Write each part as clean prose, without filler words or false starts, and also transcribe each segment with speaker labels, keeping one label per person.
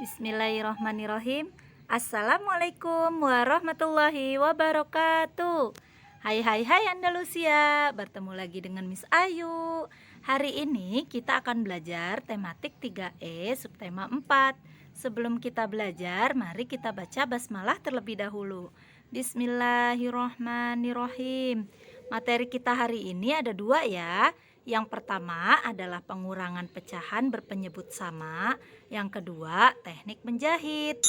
Speaker 1: Bismillahirrahmanirrahim. Assalamualaikum warahmatullahi wabarakatuh. Hai Andalusia, bertemu lagi dengan Miss Ayu. Hari ini kita akan belajar tematik 3E subtema 4. Sebelum kita belajar, mari kita baca basmalah terlebih dahulu. Bismillahirrahmanirrahim. Materi kita hari ini ada dua ya. Yang pertama adalah pengurangan pecahan berpenyebut sama. Yang kedua, teknik menjahit.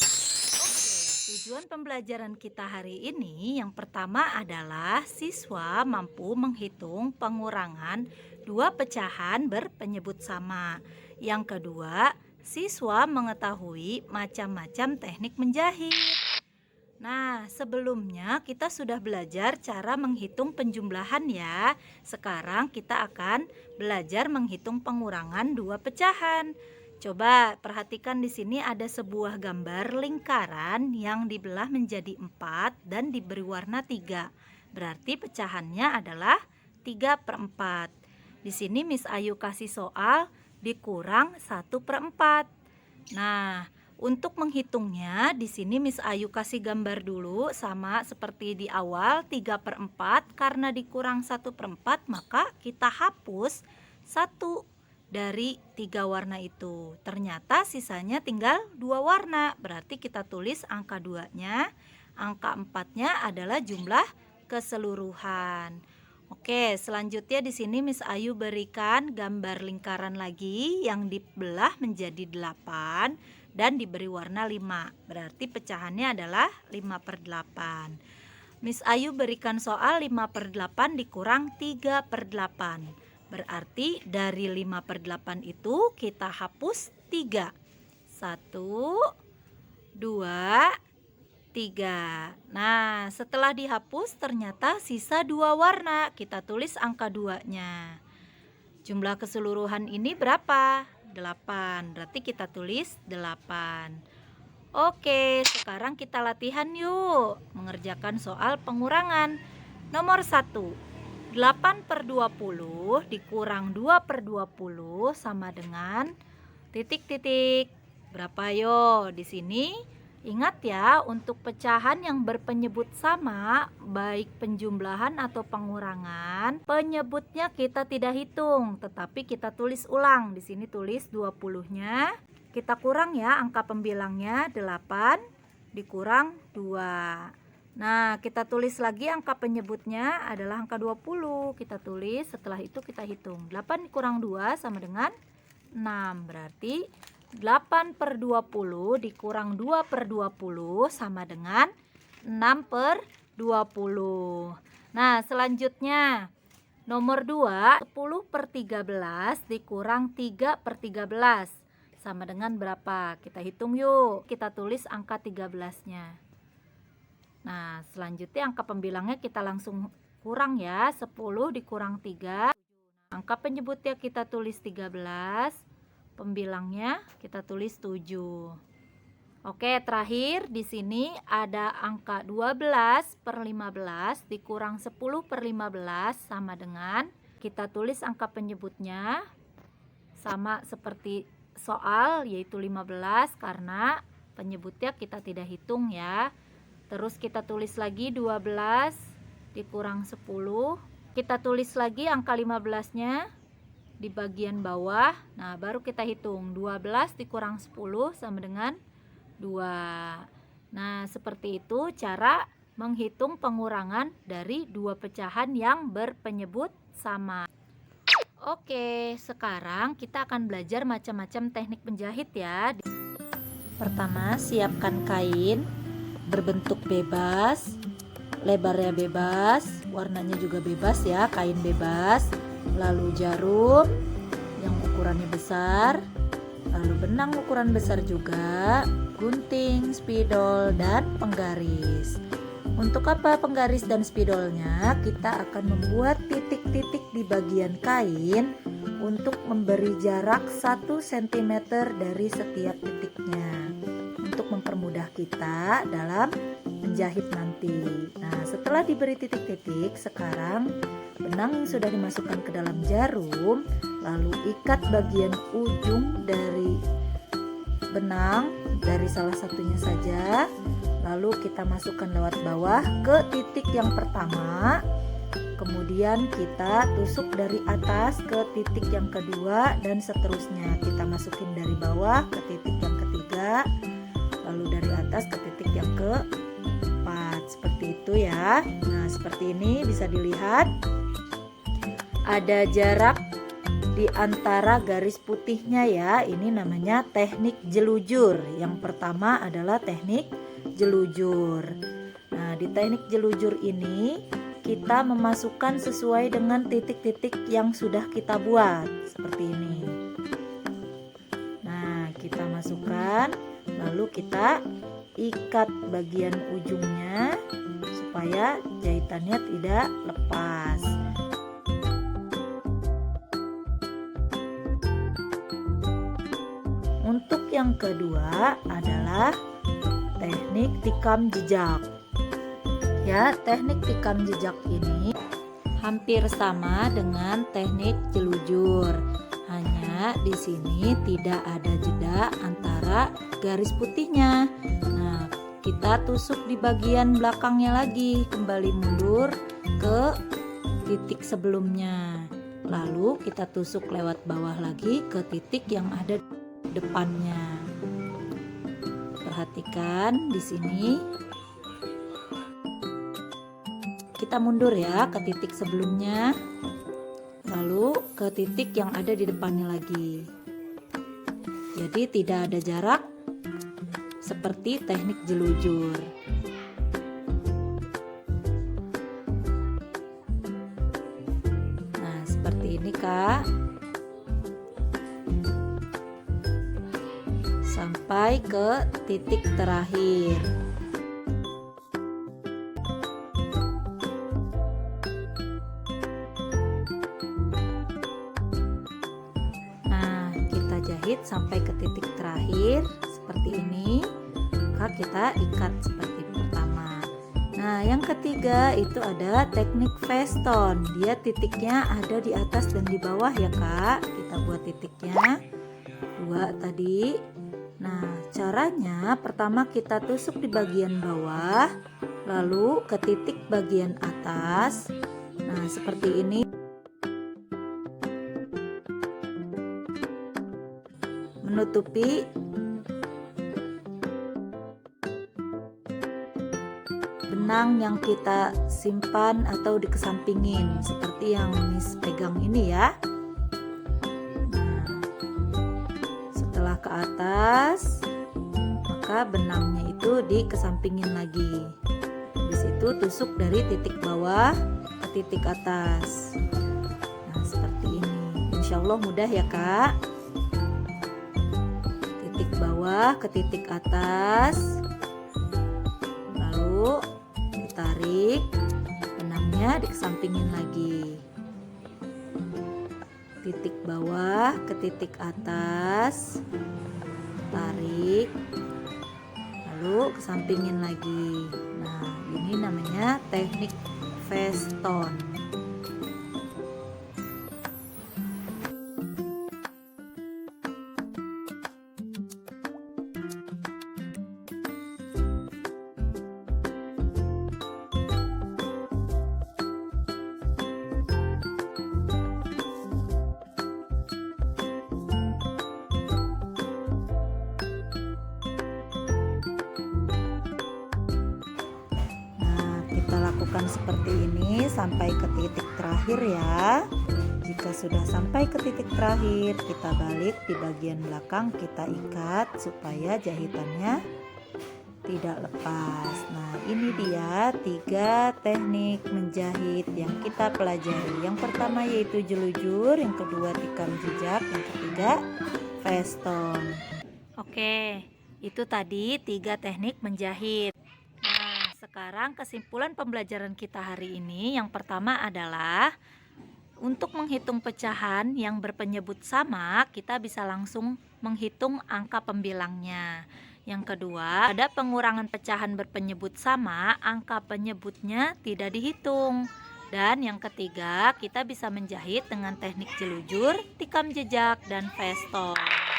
Speaker 1: Tujuan pembelajaran kita hari ini yang pertama adalah siswa mampu menghitung pengurangan dua pecahan berpenyebut sama. Yang kedua, siswa mengetahui macam-macam teknik menjahit. Nah, sebelumnya kita sudah belajar cara menghitung penjumlahan ya. Sekarang kita akan belajar menghitung pengurangan dua pecahan. Coba perhatikan di sini ada sebuah gambar lingkaran yang dibelah menjadi 4 dan diberi warna 3. Berarti pecahannya adalah 3/4. Di sini Miss Ayu kasih soal dikurang 1/4. Nah, untuk menghitungnya, di sini Miss Ayu kasih gambar dulu sama seperti di awal 3/4. Karena dikurang 1/4 maka kita hapus 1 dari 3 warna itu. Ternyata sisanya tinggal 2 warna. Berarti kita tulis angka 2-nya, angka 4-nya adalah jumlah keseluruhan. Oke, selanjutnya di sini Miss Ayu berikan gambar lingkaran lagi yang dibelah menjadi 8 dan diberi warna 5. Berarti pecahannya adalah 5/8. Miss Ayu berikan soal 5/8 dikurang 3/8. Berarti dari 5/8 itu kita hapus 3. 1, 2, 3. Nah, setelah dihapus ternyata sisa 2 warna. Kita tulis angka 2-nya. Jumlah keseluruhan ini berapa? 8. Berarti kita tulis 8. Oke, sekarang kita latihan yuk mengerjakan soal pengurangan. Nomor 1. 8/20 dikurang 2/20 sama dengan titik-titik. Berapa yo? Di sini ingat ya, untuk pecahan yang berpenyebut sama, baik penjumlahan atau pengurangan, penyebutnya kita tidak hitung, tetapi kita tulis ulang. Di sini tulis 20-nya. Kita kurang ya angka pembilangnya, 8 dikurang 2. Nah, kita tulis lagi angka penyebutnya adalah angka 20. Kita tulis, setelah itu kita hitung. 8 dikurang 2 sama dengan 6. Berarti 8/20 dikurang 2/20 sama dengan 6/20. Nah, selanjutnya nomor 2, 10/13 dikurang 3/13 sama dengan berapa? Kita hitung yuk. Kita tulis angka 13-nya. Nah, selanjutnya angka pembilangnya kita langsung kurang ya. 10 dikurang 3. Angka penyebutnya kita tulis 13. Pembilangnya kita tulis 7. Oke, terakhir di sini ada angka 12/15 dikurang 10/15 sama dengan, kita tulis angka penyebutnya sama seperti soal, yaitu 15 karena penyebutnya kita tidak hitung ya. Terus kita tulis lagi 12 dikurang 10. Kita tulis lagi angka 15-nya di bagian bawah. Nah, baru kita hitung 12 dikurang 10 sama dengan 2. Nah, seperti itu cara menghitung pengurangan dari dua pecahan yang berpenyebut sama. Oke, sekarang kita akan belajar macam-macam teknik menjahit ya. Pertama, siapkan kain berbentuk bebas, lebarnya bebas, warnanya juga bebas ya, kain bebas. Lalu jarum yang ukurannya besar, lalu benang ukuran besar juga, gunting, spidol, dan penggaris. Untuk apa penggaris dan spidolnya? Kita akan membuat titik-titik di bagian kain untuk memberi jarak 1 cm dari setiap titiknya, untuk mempermudah kita dalam menjahit nanti. Nah, setelah diberi titik-titik, sekarang benang yang sudah dimasukkan ke dalam jarum, lalu ikat bagian ujung dari benang dari salah satunya saja, lalu kita masukkan lewat bawah ke titik yang pertama, kemudian kita tusuk dari atas ke titik yang kedua, dan seterusnya kita masukin dari bawah ke titik yang ketiga, lalu dari atas ke titik yang keempat, seperti itu ya. Nah, seperti ini bisa dilihat ada jarak di antara garis putihnya ya. Ini namanya teknik jelujur. Yang pertama adalah teknik jelujur. Nah, di teknik jelujur ini kita memasukkan sesuai dengan titik-titik yang sudah kita buat, seperti ini. Nah, kita masukkan, lalu kita ikat bagian ujungnya supaya jahitannya tidak lepas. Untuk yang kedua adalah teknik tikam jejak. Ya, teknik tikam jejak ini hampir sama dengan teknik jelujur. Hanya di sini tidak ada jeda antara garis putihnya. Nah, kita tusuk di bagian belakangnya lagi, kembali mundur ke titik sebelumnya. Lalu kita tusuk lewat bawah lagi ke titik yang ada depannya. Perhatikan di sini. Kita mundur ya ke titik sebelumnya, lalu ke titik yang ada di depannya lagi. Jadi tidak ada jarak seperti teknik jelujur. Nah, seperti ini Kak. Sampai ke titik terakhir. Nah, kita jahit sampai ke titik terakhir seperti ini. Maka kita ikat seperti pertama. Nah, yang ketiga itu ada teknik veston. Dia titiknya ada di atas dan di bawah ya Kak. Kita buat titiknya 2 tadi. Nah, caranya pertama kita tusuk di bagian bawah, lalu ke titik bagian atas. Nah, seperti ini. Menutupi benang yang kita simpan atau dikesampingin, seperti yang Miss pegang ini ya. Ke atas, maka benangnya itu dikesampingin lagi. Habis itu tusuk dari titik bawah ke titik atas. Nah, seperti ini. Insya Allah mudah ya Kak. Titik bawah ke titik atas, lalu ditarik, benangnya dikesampingin lagi. Titik bawah ke titik atas, tarik, lalu kesampingin lagi. Nah, ini namanya teknik veston. Lakukan seperti ini sampai ke titik terakhir ya. Jika sudah sampai ke titik terakhir, kita balik di bagian belakang, kita ikat supaya jahitannya tidak lepas. Nah, ini dia 3 teknik menjahit yang kita pelajari. Yang pertama yaitu jelujur, yang kedua tikam jejak, yang ketiga veston. Oke, itu tadi 3 teknik menjahit. Sekarang kesimpulan pembelajaran kita hari ini, yang pertama adalah untuk menghitung pecahan yang berpenyebut sama, kita bisa langsung menghitung angka pembilangnya. Yang kedua, ada pengurangan pecahan berpenyebut sama, angka penyebutnya tidak dihitung. Dan yang ketiga, kita bisa menjahit dengan teknik jelujur, tikam jejak, dan veston. Oke.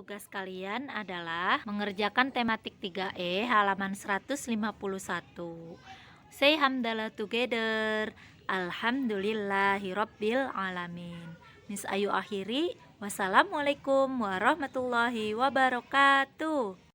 Speaker 1: Tugas kalian adalah mengerjakan tematik 3E halaman 151. Say hamdalah together. Alhamdulillahirabbil alamin. Miss Ayu akhiri. Wassalamualaikum warahmatullahi wabarakatuh.